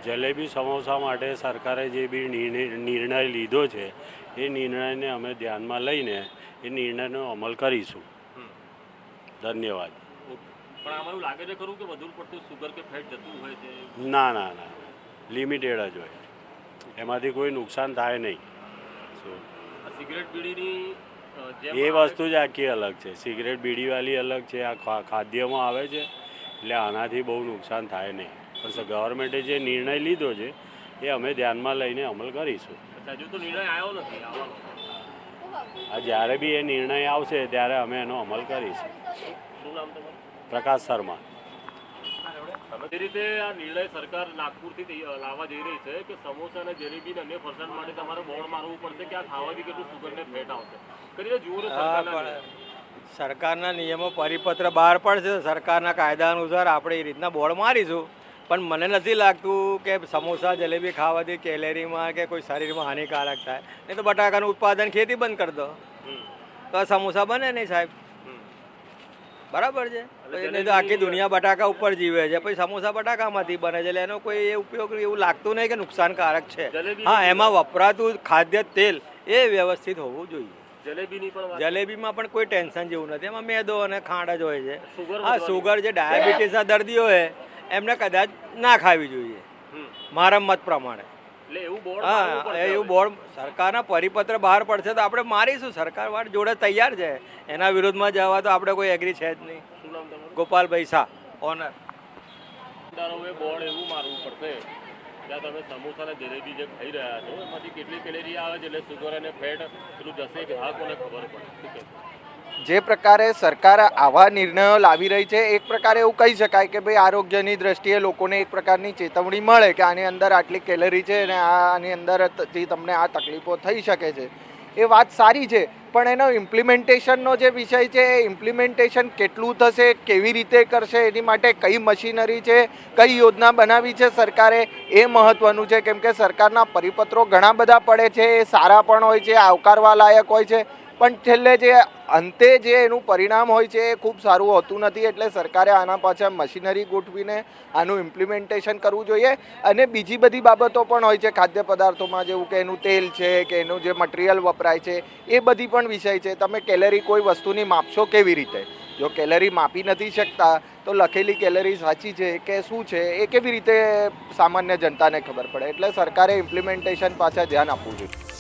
જલેબી સમોસા માટે સરકારે જે બી નિર્ણય લીધો છે એ નિર્ણયને અમે ધ્યાનમાં લઈને એ નિર્ણયનો અમલ કરીશું. ધન્યવાદ. પણ આમાં એવું લાગે છે ખરું કે વધુ પડતું સુગર કે ફેટ જતું હોય છે? ના ના ના, લિમિટેડ જ હોય, એમાંથી કોઈ નુકસાન થાય નહીં. સિગરેટ બીડીની એ વસ્તુ જ આખી અલગ છે. સિગરેટ બીડીવાળી અલગ છે, આ ખાદ્યમાં આવે છે, એટલે આનાથી બહુ નુકસાન થાય નહીં. પણ ગવર્મેન્ટે જે નિર્ણય લીધો છે એ અમે ધ્યાનમાં લઈને અમલ કરીશું. હજુ તો નિર્ણય આવ્યો નથી આવવાનો. આ જ્યારે બી એ નિર્ણય આવશે ત્યારે અમે એનો અમલ કરીશું. શું નામ તમારું? પ્રકાશ શર્મા. જે રીતે આ નિર્ણય સરકાર નાગપુરથી લાવવા જઈ રહી છે કે સમોસા અને જલેબી અને અન્ય ફરસાણ માટે તમારે બોર્ડ મારવું પડશે કે આ ખાવાથી કેટલું સુગર ને ફેટ આવશે કરીને જુઓ. સરકારના નિયમો પરિપત્ર બહાર પડશે, સરકારના કાયદા અનુસાર આપણે એ રીતના બોર્ડ મારીશું. પણ મને નથી લાગતું કે સમોસા જલેબી ખાવાથી કેલેરીમાં કે કોઈ શરીરમાં હાનિકારક થાય. નહીં તો બટાકાનું ઉત્પાદન ખેતી બંધ કરી દો તો સમોસા બને નહીં સાહેબ. બરાબર છે. નહીં તો આખી દુનિયા બટાકા ઉપર જીવે છે, પછી સમોસા બટાકામાંથી બને છે, એટલે એનો કોઈ એ ઉપયોગ એવું લાગતું નહીં કે નુકસાનકારક છે. હા, એમાં વપરાતું ખાદ્ય તેલ એ વ્યવસ્થિત હોવું જોઈએ. જલેબીમાં પણ કોઈ ટેન્શન જેવું નથી, એમાં મેદો અને ખાંડ જ હોય છે. હા, સુગર જે ડાયાબિટીસના દર્દીઓ હોય એમને કદાચ ના ખાવી જોઈએ મારા મત પ્રમાણે. હા, એવું બોર્ડ સરકારના પરિપત્ર બહાર પડશે તો આપણે મારીશું. સરકાર વાળ જોડે તૈયાર છે, એના વિરોધમાં જવા તો આપણે કોઈ એગ્રી છે જ નહીં. ગોપાલભાઈ શાહ, ઓનર. બોર્ડ એવું મારવું પડશે ત્યાં તમે સમોસા અને જલેબી જે ખાઈ રહ્યા છો એમાંથી કેટલી કેલેરી આવે છે, એટલે સુગર અને ફેટ પેલું જશે કે હા કોને ખબર પડે. જે પ્રકારે સરકાર આવા નિર્ણયો લાવી રહી છે, એક પ્રકારે એવું કહી શકાય કે ભાઈ આરોગ્યની દ્રષ્ટિએ લોકોને એક પ્રકારની ચેતવણી મળે કે આની અંદર આટલી કેલરી છે અને આની અંદરથી તમને આ તકલીફો થઈ શકે છે. એ વાત સારી છે, પણ એનો ઇમ્પ્લિમેન્ટેશનનો જે વિષય છે એ ઇમ્પ્લિમેન્ટેશન કેટલું થશે, કેવી રીતે કરશે, એની માટે કઈ મશીનરી છે, કઈ યોજના બનાવી છે સરકારે, એ મહત્ત્વનું છે. કેમ કે સરકારના પરિપત્રો ઘણા બધા પડે છે, એ સારા પણ હોય છે, આવકારવા લાયક હોય છે, પણ છેલ્લે જે અંતે જે એનું પરિણામ હોય છે એ ખૂબ સારું હોતું નથી. એટલે સરકારે આના પાછળ મશીનરી ગોઠવીને આનું ઇમ્પ્લિમેન્ટેશન કરવું જોઈએ. અને બીજી બધી બાબતો પણ હોય છે ખાદ્ય પદાર્થોમાં, જેવું કે એનું તેલ છે કે એનું જે મટીરિયલ વપરાય છે, એ બધી પણ વિષય છે. તમે કેલરી કોઈ વસ્તુની માપશો કેવી રીતે? જો કેલરી માપી નથી શકતા તો લખેલી કેલરી સાચી છે કે શું છે એ કેવી રીતે સામાન્ય જનતાને ખબર પડે? એટલે સરકારે ઇમ્પ્લિમેન્ટેશન પાછળ ધ્યાન આપવું જોઈએ.